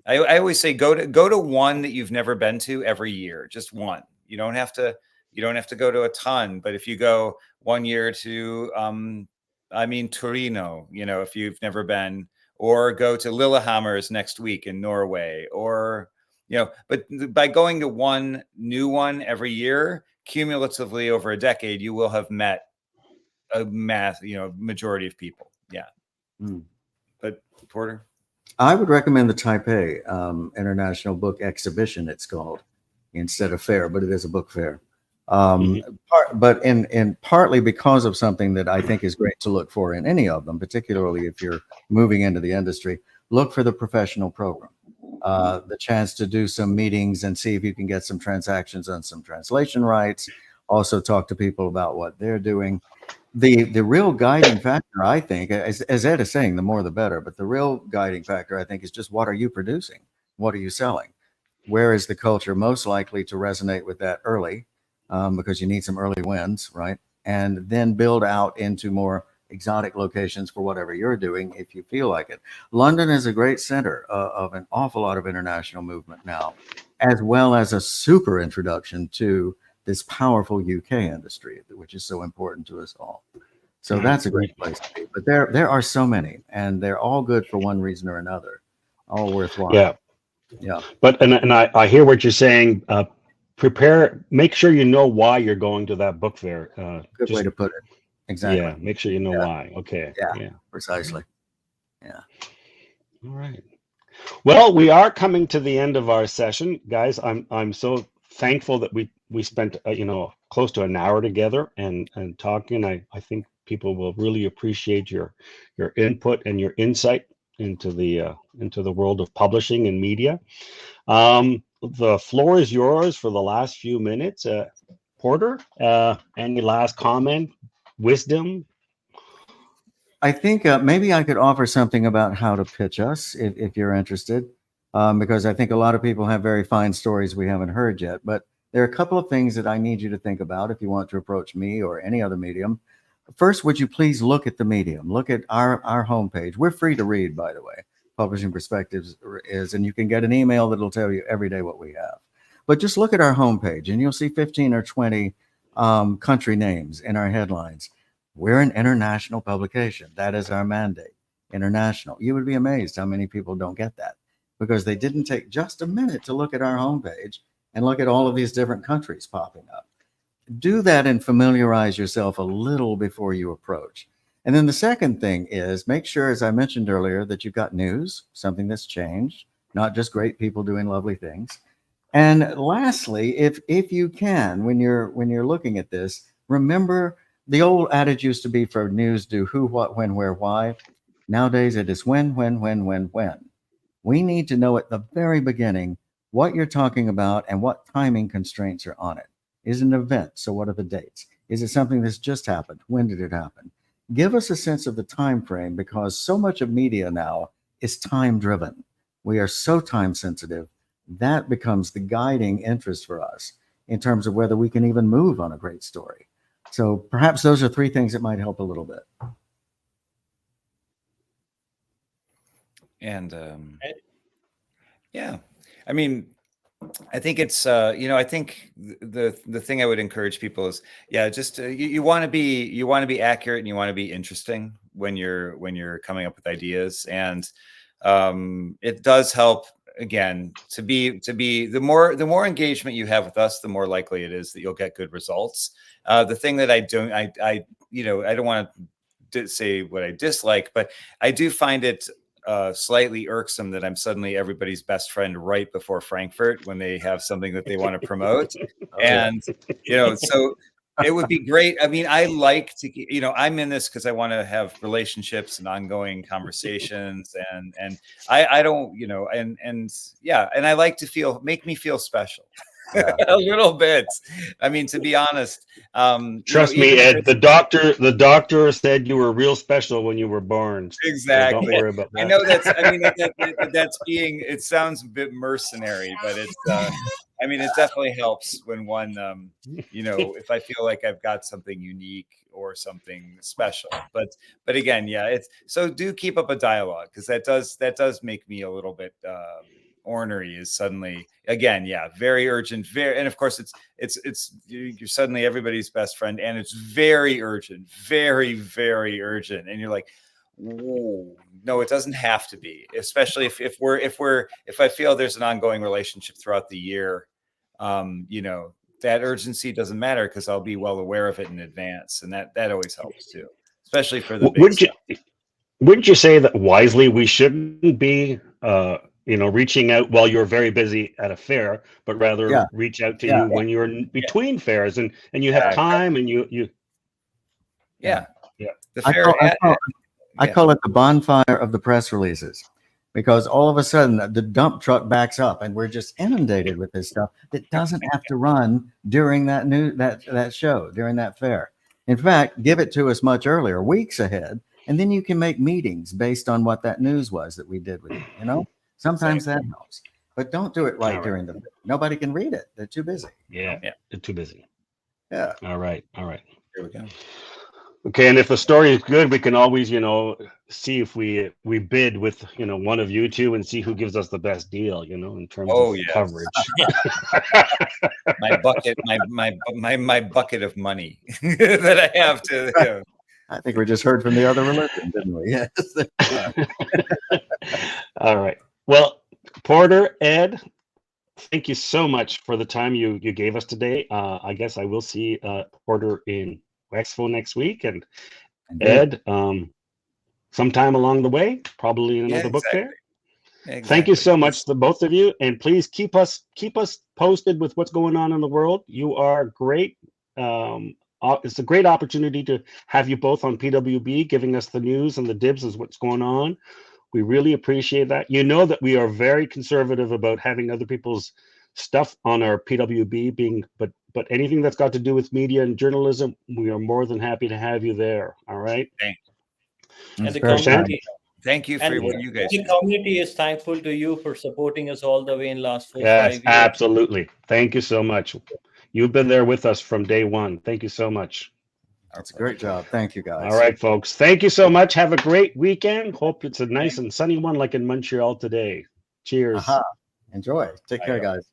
I always say go to one that you've never been to every year, just one. You don't have to go to a ton, but if you go 1 year to, Torino, if you've never been, or go to Lillehammer's next week in Norway, or, but by going to one new one every year, cumulatively over a decade, you will have met a majority of people. Yeah. But Porter? I would recommend the Taipei International Book Exhibition, it's called, instead of fair, but it is a book fair. But in partly because of something that I think is great to look for in any of them, particularly if you're moving into the industry, look for the professional program, the chance to do some meetings and see if you can get some transactions on some translation rights. Also talk to people about what they're doing. The real guiding factor, I think, as Ed is saying, the more the better, but the real guiding factor, I think, is just what are you producing? What are you selling? Where is the culture most likely to resonate with that early? Because you need some early wins, right? And then build out into more exotic locations for whatever you're doing if you feel like it. London is a great center of an awful lot of international movement now, as well as a super introduction to this powerful UK industry, which is so important to us all. So that's a great place to be. But there are so many, and they're all good for one reason or another, all worthwhile. Yeah. But and I hear what you're saying. Make sure you know why you're going to that book fair. Good way to put it. Exactly. Yeah, make sure you know why. Okay. Yeah, precisely. Yeah. All right. Well, we are coming to the end of our session, guys. I'm so thankful that we spent close to an hour together and talking. I think people will really appreciate your input and your insight into the world of publishing and media. The floor is yours for the last few minutes. Porter, any last comment, wisdom? I think maybe I could offer something about how to pitch us if you're interested, because I think a lot of people have very fine stories we haven't heard yet. But there are a couple of things that I need you to think about if you want to approach me or any other medium. First, would you please look at the medium? Look at our homepage. We're free to read, by the way. Publishing Perspectives is, and you can get an email that'll tell you every day what we have. But just look at our homepage and you'll see 15 or 20 country names in our headlines. We're an international publication. That is our mandate, international. You would be amazed how many people don't get that because they didn't take just a minute to look at our homepage and look at all of these different countries popping up. Do that and familiarize yourself a little before you approach. And then the second thing is make sure, as I mentioned earlier, that you've got news, something that's changed, not just great people doing lovely things. And lastly, if you can, when you're looking at this, remember the old adage used to be for news, do who, what, when, where, why. Nowadays it is when. We need to know at the very beginning what you're talking about and what timing constraints are on it. Is it an event? So what are the dates? Is it something that's just happened? When did it happen? Give us a sense of the time frame because so much of media now is time driven. We are so time sensitive that becomes the guiding interest for us in terms of whether we can even move on a great story. So perhaps those are three things that might help a little bit. And yeah, I mean, I think it's I think the thing I would encourage people is, just you want to be accurate, and you want to be interesting when you're coming up with ideas, and it does help, again, to be the more engagement you have with us, the more likely it is that you'll get good results. The thing that I don't want to say what I dislike, but I do find it slightly irksome that I'm suddenly everybody's best friend right before Frankfurt when they have something that they want to promote. And, so it would be great. I mean, I like to, I'm in this because I want to have relationships and ongoing conversations, and I don't, and I like to make me feel special. Yeah. A little bit. I mean, to be honest, trust me, Ed. The doctor said you were real special when you were born. Exactly. So don't worry about that. I know that's. I mean, that's being. It sounds a bit mercenary, but it's. I mean, it definitely helps when one. If I feel like I've got something unique or something special, but again, it's. So do keep up a dialogue, because that does make me a little bit. Ornery is suddenly, again, very urgent, and of course it's you're suddenly everybody's best friend, and it's very urgent, very, very urgent, and you're like, whoa, no, it doesn't have to be, especially if I feel there's an ongoing relationship throughout the year. That urgency doesn't matter, because I'll be well aware of it in advance, and that always helps too, especially for the big stuff. Wouldn't you say that wisely we shouldn't be reaching out while you're very busy at a fair, but rather reach out to you when you're in between fairs and you have time and you. The fair. I call it the bonfire of the press releases, because all of a sudden the dump truck backs up and we're just inundated with this stuff that doesn't have to run during that show, during that fair. In fact, give it to us much earlier, weeks ahead, and then you can make meetings based on what that news was that we did with you. Sometimes that helps, but don't do it during the. Nobody can read it; they're too busy. Yeah, they're too busy. Yeah. All right. Here we go. Okay, and if the story is good, we can always, see if we bid with, one of you two and see who gives us the best deal, in terms of coverage. My bucket, my bucket of money that I have to. I think we just heard from the other religion, didn't we? Yes. All right. Well, Porter, Ed, thank you so much for the time you gave us today. I guess I will see Porter in Expo next week, and Ed sometime along the way, probably in another book fair. Exactly. Thank you so much to both of you, and please keep us posted with what's going on in the world. You are great. It's a great opportunity to have you both on PWB, giving us the news and the dibs as what's going on. We really appreciate that. You know that we are very conservative about having other people's stuff on our PWB but anything that's got to do with media and journalism, we are more than happy to have you there. All right. Thanks. And the community. Thank you for what you guys do. The community is thankful to you for supporting us all the way in last 4-5 years. Absolutely. Thank you so much. You've been there with us from day one. Thank you so much. That's a great job. Thank you, guys. All right, folks. Thank you so much. Have a great weekend. Hope it's a nice and sunny one like in Montreal today. Cheers. Enjoy. Take care, guys.